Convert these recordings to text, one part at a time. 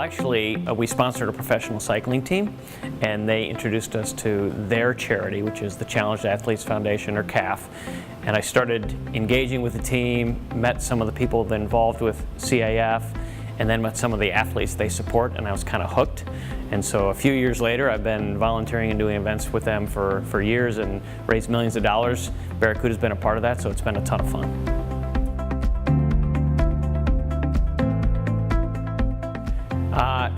actually, we sponsored a professional cycling team, and they introduced us to their charity, which is the Challenged Athletes Foundation, or CAF. And I started engaging with the team, met some of the people that involved with CAF, and then met some of the athletes they support, and I was kind of hooked. And so a few years later, I've been volunteering and doing events with them for years and raised millions of dollars. Barracuda's been a part of that, so it's been a ton of fun.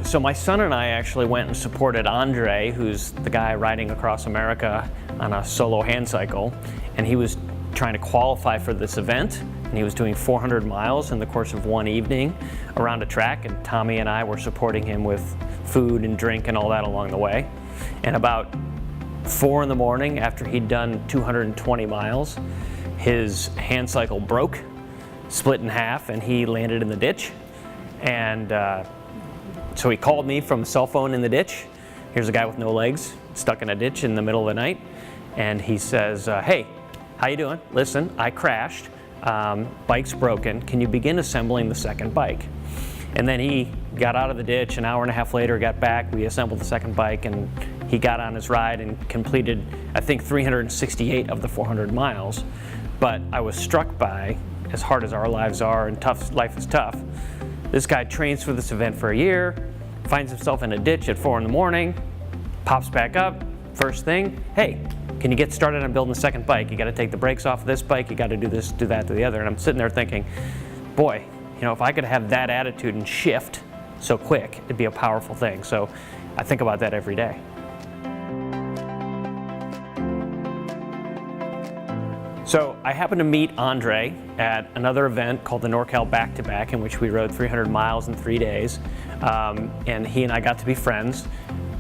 So my son and I actually went and supported Andre, who's the guy riding across America on a solo hand cycle, and he was trying to qualify for this event, and he was doing 400 miles in the course of one evening around a track, and Tommy and I were supporting him with food and drink and all that along the way. And about 4 in the morning, after he'd done 220 miles, his hand cycle broke, split in half, and he landed in the ditch. And so he called me from a cell phone in the ditch. Here's a guy with no legs, stuck in a ditch in the middle of the night. And he says, hey, how you doing? Listen, I crashed, bike's broken. Can you begin assembling the second bike? And then he got out of the ditch. An hour and a half later, got back. We assembled the second bike, and he got on his ride and completed, I think, 368 of the 400 miles. But I was struck by, as hard as our lives are and life is tough, this guy trains for this event for a year, finds himself in a ditch at 4 in the morning, pops back up, first thing, hey, can you get started on building the second bike? You gotta take the brakes off of this bike, you gotta do this, do that, do the other. And I'm sitting there thinking, boy, you know, if I could have that attitude and shift so quick, it'd be a powerful thing. So I think about that every day. So I happened to meet Andre at another event called the NorCal Back-to-Back, in which we rode 300 miles in 3 days. And he and I got to be friends.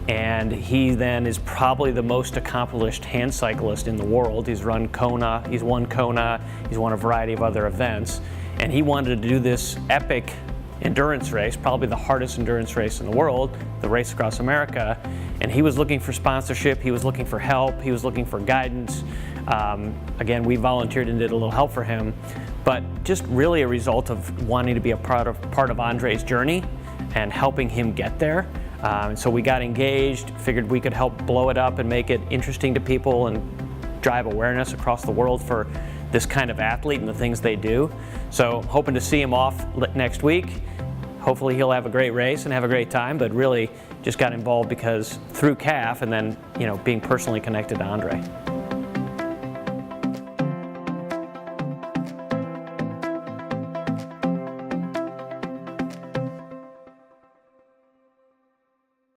And he then is probably the most accomplished hand cyclist in the world. He's run Kona, he's won Kona, he's won a variety of other events. And he wanted to do this epic endurance race, probably the hardest endurance race in the world, the race across America. And he was looking for sponsorship, he was looking for help, he was looking for guidance. Again, we volunteered and did a little help for him, but just really a result of wanting to be a part of Andre's journey and helping him get there. So we got engaged, figured we could help blow it up and make it interesting to people and drive awareness across the world for this kind of athlete and the things they do. So hoping to see him off next week. Hopefully he'll have a great race and have a great time, but really just got involved because through CAF and then, you know, being personally connected to Andre.